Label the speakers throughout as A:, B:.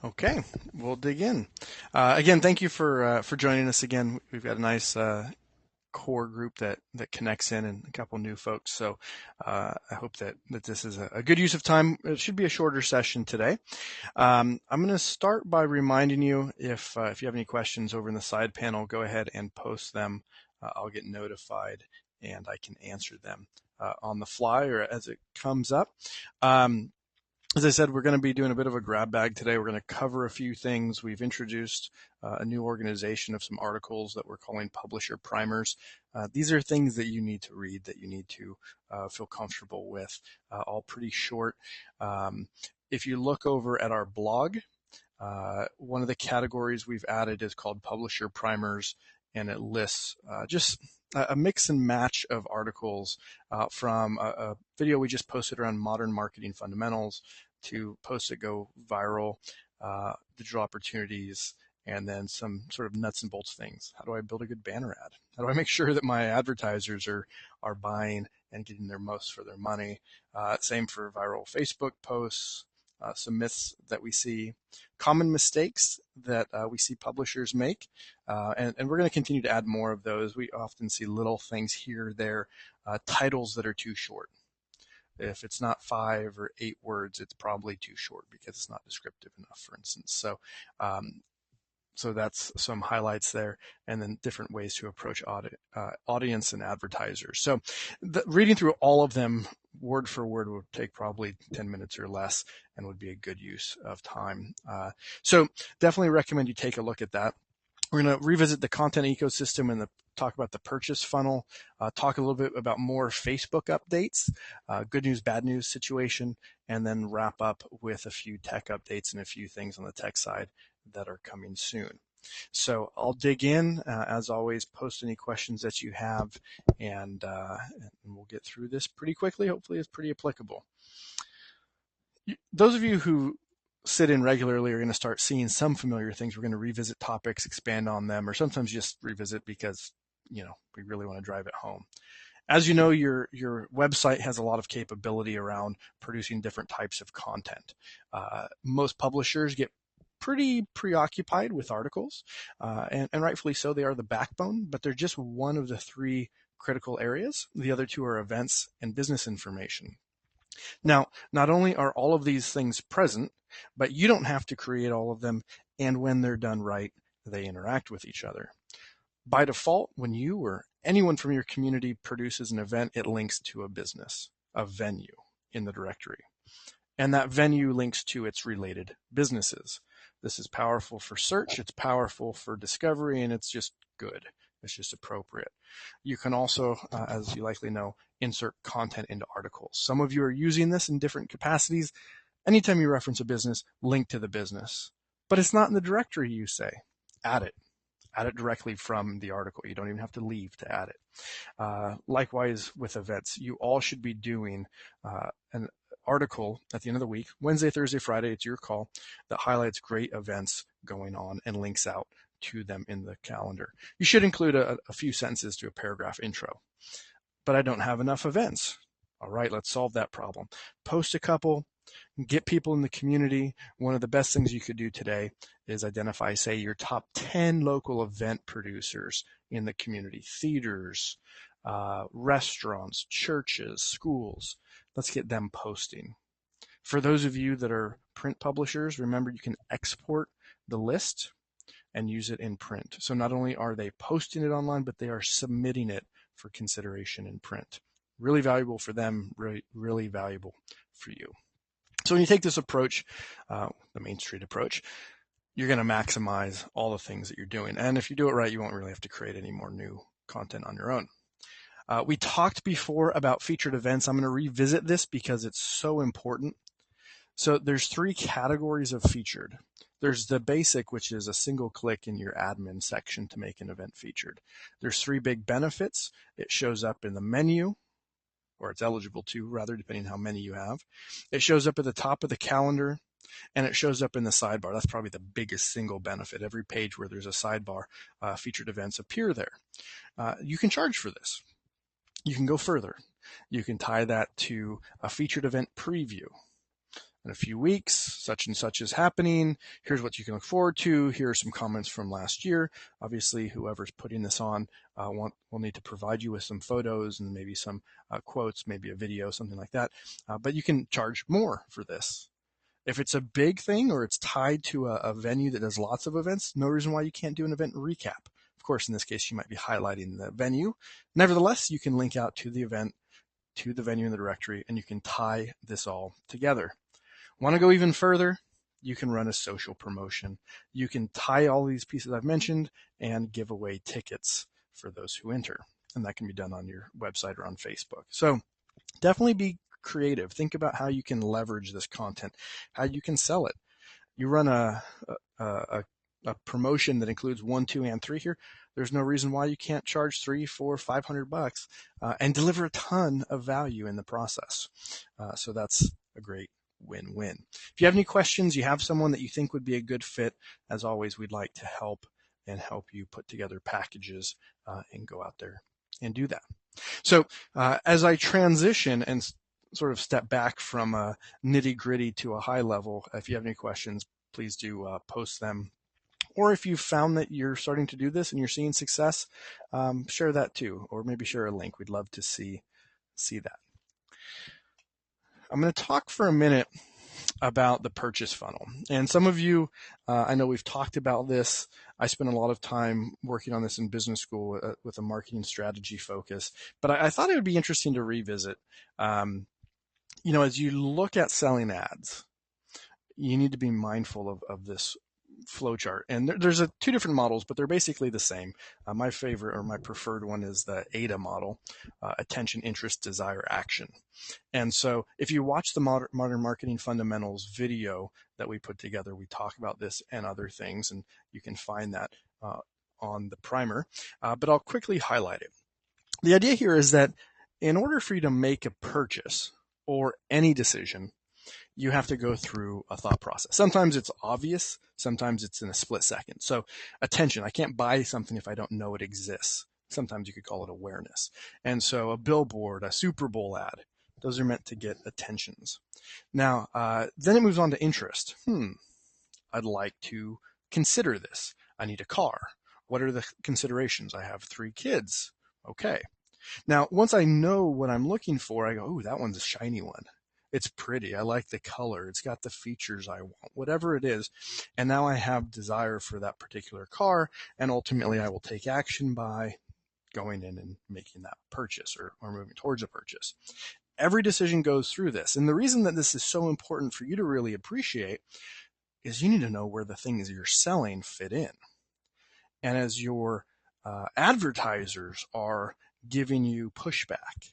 A: Okay, we'll dig in. Again, thank you for joining us again. We've got a nice core group that connects in and a couple new folks. So I hope that this is a good use of time. It should be a shorter session today. I'm going to start by reminding you if you have any questions over in the side panel, go ahead and post them. I'll get notified and I can answer them on the fly or as it comes up. As I said, we're going to be doing a bit of a grab bag today. We're going to cover a few things. We've introduced a new organization of some articles that we're calling publisher primers. These are things that you need to read, that you need to feel comfortable with, all pretty short. If you look over at our blog, one of the categories we've added is called publisher primers, and it lists just a mix and match of articles from a video we just posted around modern marketing fundamentals to posts that go viral, digital opportunities, and then some sort of nuts and bolts things. How do I build a good banner ad? How do I make sure that my advertisers are buying and getting their most for their money? Same for viral Facebook posts, some myths that we see, common mistakes that we see publishers make, and we're going to continue to add more of those. We often see little things here or there, titles that are too short. If it's not 5 or 8 words, it's probably too short because it's not descriptive enough, for instance. So that's some highlights there, and then different ways to approach audience and advertisers. So reading through all of them word for word would take probably 10 minutes or less and would be a good use of time. So definitely recommend you take a look at that. We're going to revisit the content ecosystem and talk about the purchase funnel, talk a little bit about more Facebook updates, good news, bad news situation, and then wrap up with a few tech updates and a few things on the tech side that are coming soon. So I'll dig in. As always, post any questions that you have, and we'll get through this pretty quickly. Hopefully it's pretty applicable. Those of you who sit in regularly are going to start seeing some familiar things. We're going to revisit topics, expand on them, or sometimes just revisit because, we really want to drive it home. As you know, your website has a lot of capability around producing different types of content. Most publishers get pretty preoccupied with articles, and rightfully so. They are the backbone, but they're just one of the 3 critical areas. The other 2 are events and business information. Now, not only are all of these things present, but you don't have to create all of them, and when they're done right, they interact with each other. By default, when you or anyone from your community produces an event, it links to a business, a venue in the directory. And that venue links to its related businesses. This is powerful for search, it's powerful for discovery, and it's just good. It's just appropriate. You can also, as you likely know, insert content into articles. Some of you are using this in different capacities. Anytime you reference a business, link to the business. But it's not in the directory, you say. Add it. Add it directly from the article. You don't even have to leave to add it. Likewise with events, you all should be doing an article at the end of the week, Wednesday, Thursday, Friday, it's your call, that highlights great events going on and links out to them in the calendar. You should include a few sentences to a paragraph intro. But I don't have enough events. All right, let's solve that problem. Post a couple, get people in the community. One of the best things you could do today is identify, say, your top 10 local event producers in the community, theaters, restaurants, churches, schools. Let's get them posting. For those of you that are print publishers, remember you can export the list and use it in print. So not only are they posting it online, but they are submitting it for consideration in print. Really valuable for them, really valuable for you. So when you take this approach, the Main Street approach, you're going to maximize all the things that you're doing. And if you do it right, you won't really have to create any more new content on your own. We talked before about featured events. I'm going to revisit this because it's so important. So there's 3 categories of featured. There's the basic, which is a single click in your admin section to make an event featured. There's 3 big benefits. It shows up in the menu, or it's eligible to, rather, depending on how many you have. It shows up at the top of the calendar, and it shows up in the sidebar. That's probably the biggest single benefit. Every page where there's a sidebar, featured events appear there. You can charge for this. You can go further. You can tie that to a featured event preview. in a few weeks, such and such is happening. Here's what you can look forward to. Here are some comments from last year. Obviously, whoever's putting this on will need to provide you with some photos and maybe some quotes, maybe a video, something like that. But you can charge more for this. If it's a big thing or it's tied to a venue that does lots of events, no reason why you can't do an event recap. Of course, in this case, you might be highlighting the venue. Nevertheless, you can link out to the event, to the venue in the directory, and you can tie this all together. Want to go even further? You can run a social promotion. You can tie all these pieces I've mentioned and give away tickets for those who enter. And that can be done on your website or on Facebook. So definitely be creative. Think about how you can leverage this content, how you can sell it. You run a promotion that includes 1, 2, and 3 here. There's no reason why you can't charge $300, $400, $500 and deliver a ton of value in the process. So that's a great win-win. If you have any questions, you have someone that you think would be a good fit, as always, we'd like to help you put together packages and go out there and do that. So as I transition and sort of step back from a nitty-gritty to a high level, if you have any questions, please do post them. Or if you've found that you're starting to do this and you're seeing success, share that too, or maybe share a link. We'd love to see that. I'm going to talk for a minute about the purchase funnel. And some of you, I know we've talked about this. I spent a lot of time working on this in business school with a marketing strategy focus, but I thought it would be interesting to revisit. As you look at selling ads, you need to be mindful of this flow chart. And there's two different models, but they're basically the same. My favorite or my preferred one is the AIDA model, attention, interest, desire, action. And so if you watch the Modern Marketing Fundamentals video that we put together, we talk about this and other things, and you can find that on the primer. But I'll quickly highlight it. The idea here is that in order for you to make a purchase or any decision, you have to go through a thought process. Sometimes it's obvious, sometimes it's in a split second. So attention, I can't buy something if I don't know it exists. Sometimes you could call it awareness. And so a billboard, a Super Bowl ad, those are meant to get attentions. Now, then it moves on to interest. I'd like to consider this. I need a car. What are the considerations? I have 3 kids. Okay. Now, once I know what I'm looking for, I go, ooh, that one's a shiny one. It's pretty. I like the color. It's got the features I want, whatever it is. And now I have desire for that particular car. And ultimately, I will take action by going in and making that purchase or moving towards a purchase. Every decision goes through this. And the reason that this is so important for you to really appreciate is you need to know where the things you're selling fit in. And as your advertisers are giving you pushback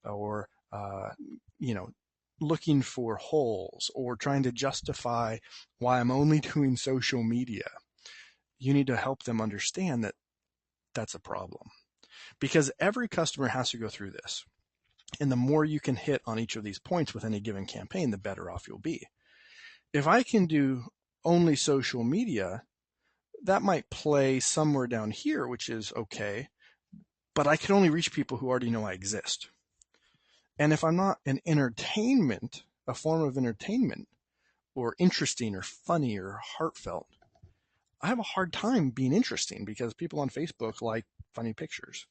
A: or, looking for holes or trying to justify why I'm only doing social media, you need to help them understand that that's a problem. Because every customer has to go through this. And the more you can hit on each of these points with any given campaign, the better off you'll be. If I can do only social media, that might play somewhere down here, which is okay, but I can only reach people who already know I exist. And if I'm not an entertainment, a form of entertainment, or interesting or funny or heartfelt, I have a hard time being interesting because people on Facebook like funny pictures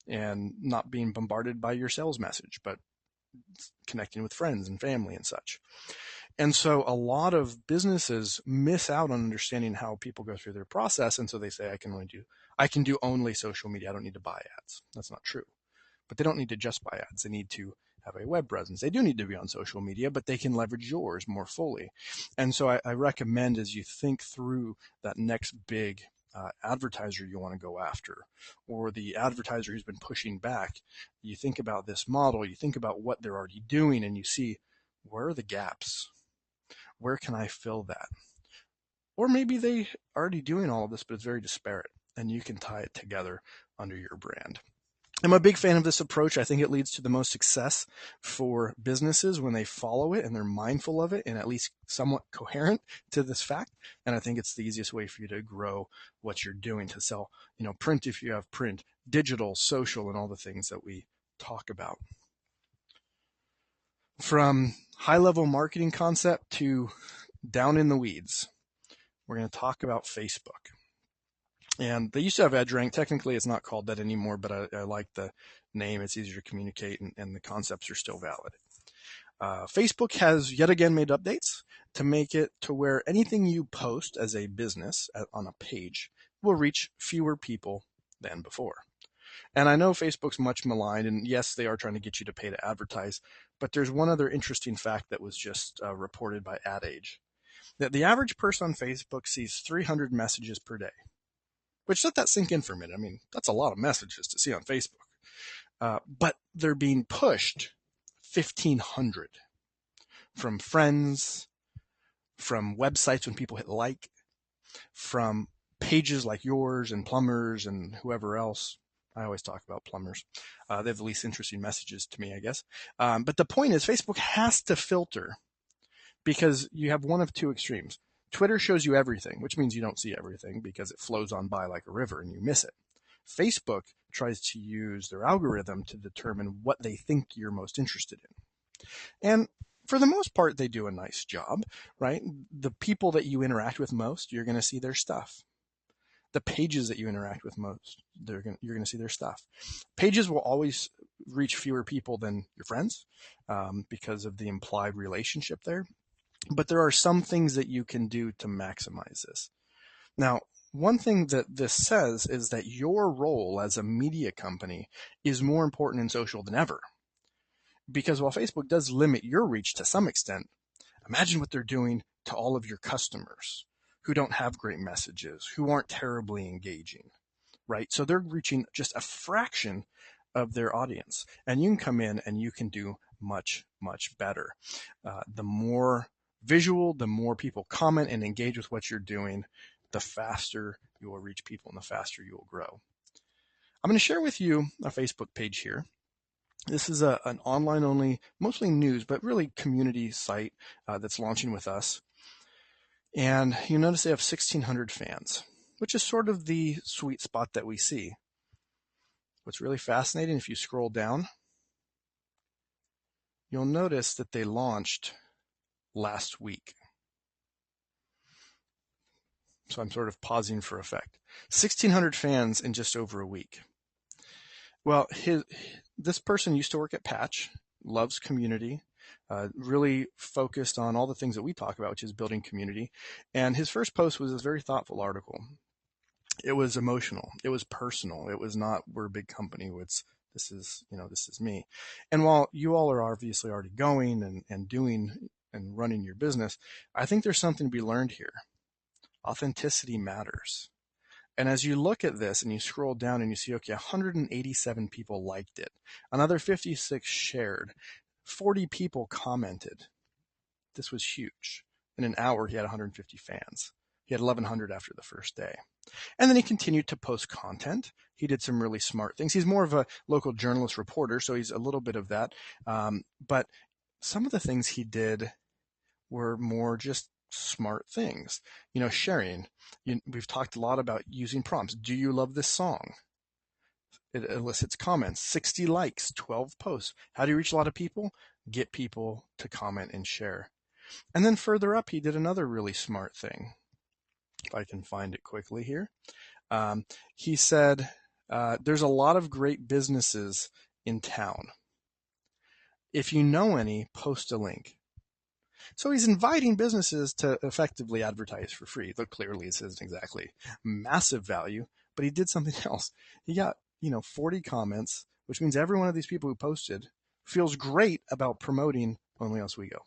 A: and not being bombarded by your sales message, but connecting with friends and family and such. And so a lot of businesses miss out on understanding how people go through their process. And so they say, I can do only social media. I don't need to buy ads. That's not true. But they don't need to just buy ads. They need to have a web presence. They do need to be on social media, but they can leverage yours more fully. And so I recommend as you think through that next big advertiser you want to go after, or the advertiser who's been pushing back, you think about this model, you think about what they're already doing, and you see, where are the gaps? Where can I fill that? Or maybe they are already doing all of this, but it's very disparate, and you can tie it together under your brand. I'm a big fan of this approach. I think it leads to the most success for businesses when they follow it and they're mindful of it and at least somewhat coherent to this fact. And I think it's the easiest way for you to grow what you're doing, to sell, print if you have print, digital, social, and all the things that we talk about. From high-level marketing concept to down in the weeds, we're going to talk about Facebook. And they used to have Edgerank. Technically, it's not called that anymore, but I like the name. It's easier to communicate, and the concepts are still valid. Facebook has yet again made updates to make it to where anything you post as a business on a page will reach fewer people than before. And I know Facebook's much maligned, and yes, they are trying to get you to pay to advertise, but there's one other interesting fact that was just reported by Ad Age, that the average person on Facebook sees 300 messages per day, which let that sink in for a minute. I mean, that's a lot of messages to see on Facebook. But they're being pushed 1,500 from friends, from websites when people hit like, from pages like yours and plumbers and whoever else. I always talk about plumbers. They have the least interesting messages to me, I guess. But the point is, Facebook has to filter because you have one of two extremes. Twitter shows you everything, which means you don't see everything because it flows on by like a river and you miss it. Facebook tries to use their algorithm to determine what they think you're most interested in. And for the most part, they do a nice job, right? The people that you interact with most, you're going to see their stuff. The pages that you interact with most, you're going to see their stuff. Pages will always reach fewer people than your friends because of the implied relationship there. But there are some things that you can do to maximize this. Now, one thing that this says is that your role as a media company is more important in social than ever. Because while Facebook does limit your reach to some extent, imagine what they're doing to all of your customers who don't have great messages, who aren't terribly engaging, right? So they're reaching just a fraction of their audience. And you can come in and you can do much, much better. The more visual, the more people comment and engage with what you're doing, the faster you will reach people and the faster you will grow. I'm going to share with you a Facebook page here. This is an online only, mostly news, but really community site that's launching with us. And you notice they have 1,600 fans, which is sort of the sweet spot that we see. What's really fascinating, if you scroll down, you'll notice that they launched last week. So I'm sort of pausing for effect. 1,600 fans in just over a week. Well, this person used to work at Patch, loves community, really focused on all the things that we talk about, which is building community. And his first post was a very thoughtful article. It was emotional. It was personal. It was not, we're a big company. This is me. And while you all are obviously already going and doing and running your business, I think there's something to be learned here. Authenticity matters. And as you look at this and you scroll down and you see, okay, 187 people liked it. Another 56 shared. 40 people commented. This was huge. In an hour, he had 150 fans. He had 1,100 after the first day. And then he continued to post content. He did some really smart things. He's more of a local journalist reporter, so he's a little bit of that. But some of the things he did were more just smart things. Sharing. We've talked a lot about using prompts. Do you love this song? It elicits comments. 60 likes, 12 posts. How do you reach a lot of people? Get people to comment and share. And then further up, he did another really smart thing. If I can find it quickly here. He said, there's a lot of great businesses in town. If you know any, post a link. So he's inviting businesses to effectively advertise for free. Though clearly this isn't exactly massive value, but he did something else. He got, 40 comments, which means every one of these people who posted feels great about promoting Only Else We Go.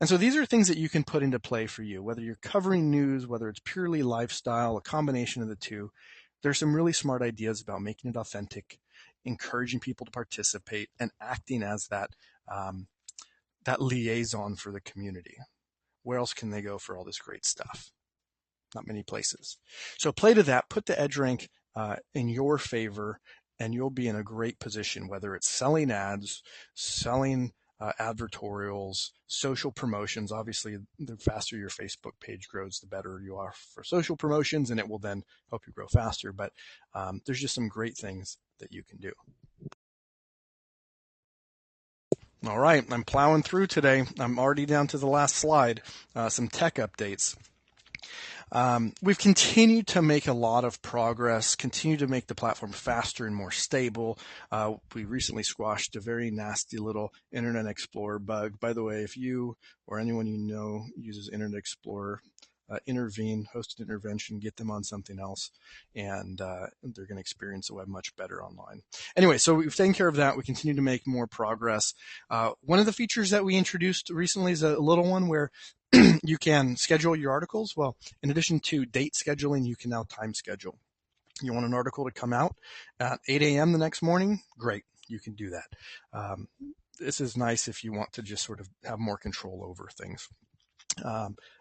A: And so these are things that you can put into play for you, whether you're covering news, whether it's purely lifestyle, a combination of the two. There's some really smart ideas about making it authentic, encouraging people to participate, and acting as that liaison for the community. Where else can they go for all this great stuff? Not many places. So play to that, put the Edgerank in your favor, and you'll be in a great position, whether it's selling ads, selling advertorials, social promotions. Obviously, the faster your Facebook page grows, the better you are for social promotions, and it will then help you grow faster. But there's just some great things that you can do. All right, I'm plowing through today. I'm already down to the last slide, some tech updates. We've continued to make a lot of progress, continue to make the platform faster and more stable. We recently squashed a very nasty little Internet Explorer bug. By the way, if you or anyone you know uses Internet Explorer, intervene, host an intervention, get them on something else, and they're going to experience the web much better online. Anyway, so we've taken care of that. We continue to make more progress. One of the features that we introduced recently is a little one where you can schedule your articles. Well, in addition to date scheduling, you can now time schedule. You want an article to come out at 8 a.m. the next morning? Great, you can do that. This is nice if you want to just sort of have more control over things.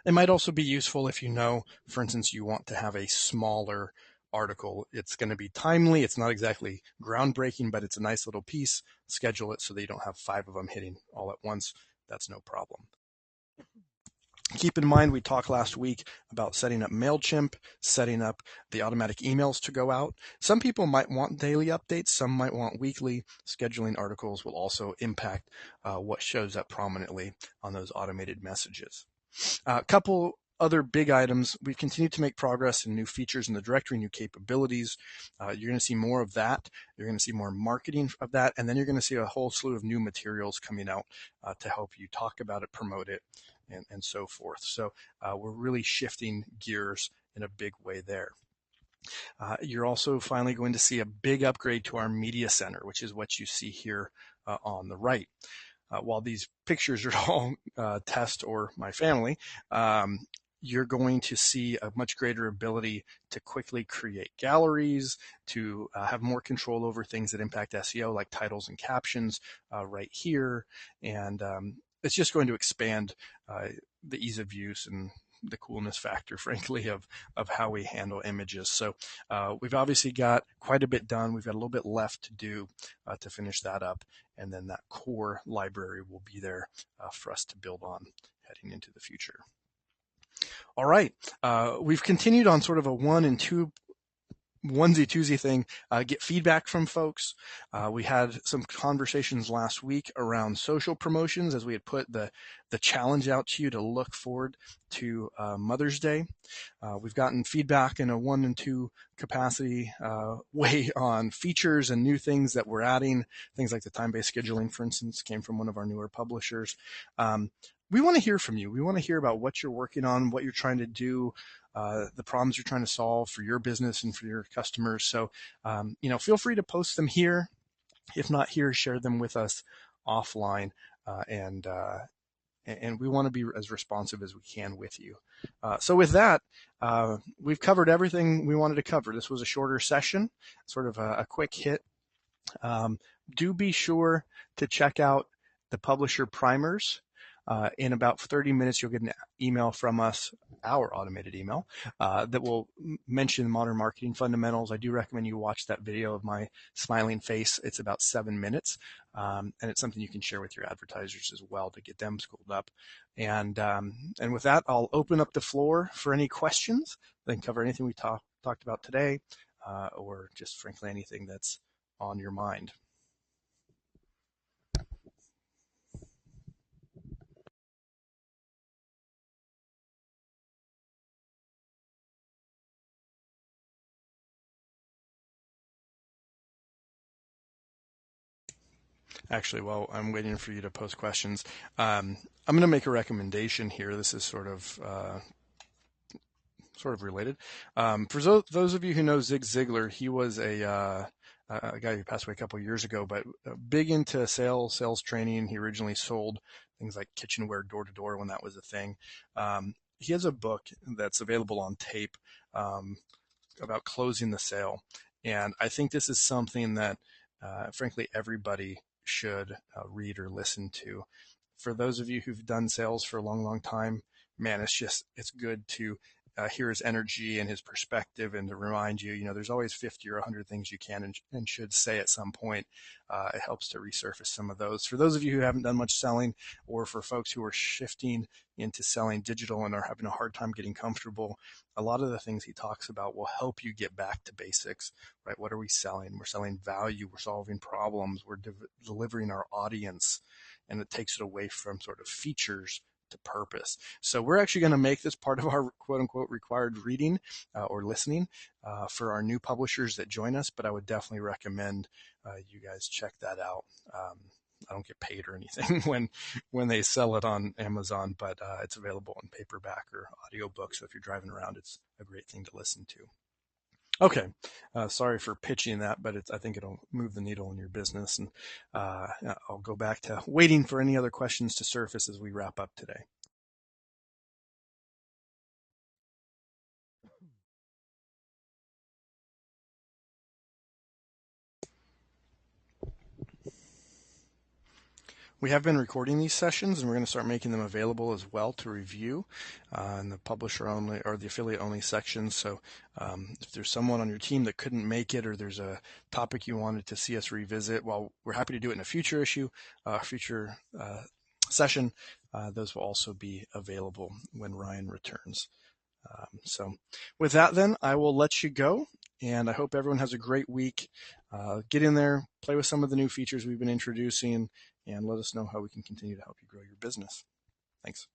A: It might also be useful if you know, for instance, you want to have a smaller article. It's going to be timely. It's not exactly groundbreaking, but it's a nice little piece. Schedule it so that you don't have 5 of them hitting all at once. That's no problem. Keep in mind, we talked last week about setting up MailChimp, setting up the automatic emails to go out. Some people might want daily updates. Some might want weekly. Scheduling articles will also impact what shows up prominently on those automated messages. A couple other big items. We've continued to make progress in new features in the directory, new capabilities. You're going to see more of that. You're going to see more marketing of that. And then you're going to see a whole slew of new materials coming out to help you talk about it, promote it, and so forth. So we're really shifting gears in a big way there. You're also finally going to see a big upgrade to our media center, which is what you see here on the right. While these pictures are all Test or my family, you're going to see a much greater ability to quickly create galleries, to have more control over things that impact SEO, like titles and captions right here. And it's just going to expand the ease of use and the coolness factor, frankly, of how we handle images. So we've obviously got quite a bit done. We've got a little bit left to do to finish that up. And then that core library will be there for us to build on heading into the future. All right. We've continued on sort of a onesie twosie thing, get feedback from folks. We had some conversations last week around social promotions as we had put the challenge out to you to look forward to Mother's Day. We've gotten feedback in a 1 and 2 capacity way on features and new things that we're adding. Things like the time-based scheduling, for instance, came from one of our newer publishers. We want to hear from you. We want to hear about what you're working on, what you're trying to do, the problems you're trying to solve for your business and for your customers. So, feel free to post them here. If not here, share them with us offline, and we want to be as responsive as we can with you. So with that, we've covered everything we wanted to cover. This was a shorter session, sort of a quick hit. Do be sure to check out the publisher primers. In about 30 minutes, you'll get an email from us, our automated email, that will mention modern marketing fundamentals. I do recommend you watch that video of my smiling face. It's about 7 minutes, and it's something you can share with your advertisers as well to get them schooled up. And with that, I'll open up the floor for any questions. Then cover anything we talked about today, or just frankly anything that's on your mind. Actually, while I'm waiting for you to post questions, I'm going to make a recommendation here. This is sort of related. For those of you who know Zig Ziglar, he was a guy who passed away a couple of years ago, but big into sales training. He originally sold things like kitchenware door to door when that was a thing. He has a book that's available on tape about closing the sale. And I think this is something that, frankly, everybody should read or listen to. For those of you who've done sales for a long, long time, man, it's good to hear his energy and his perspective, and to remind you, there's always 50 or 100 things you can and should say at some point. It helps to resurface some of those. For those of you who haven't done much selling, or for folks who are shifting into selling digital and are having a hard time getting comfortable, a lot of the things he talks about will help you get back to basics, right? What are we selling? We're selling value. We're solving problems. We're delivering our audience. and it takes it away from sort of features to purpose. So we're actually going to make this part of our quote unquote required reading or listening for our new publishers that join us, but I would definitely recommend you guys check that out. I don't get paid or anything when they sell it on Amazon, but it's available in paperback or audiobook. So if you're driving around, it's a great thing to listen to. Okay, sorry for pitching that, but I think it'll move the needle in your business. And I'll go back to waiting for any other questions to surface as we wrap up today. We have been recording these sessions, and we're going to start making them available as well to review in the publisher only or the affiliate only section. So if there's someone on your team that couldn't make it, or there's a topic you wanted to see us revisit, well, we're happy to do it in a future issue, future session. Those will also be available when Ryan returns. So with that, then, I will let you go, and I hope everyone has a great week. Get in there, play with some of the new features we've been introducing, and let us know how we can continue to help you grow your business. Thanks.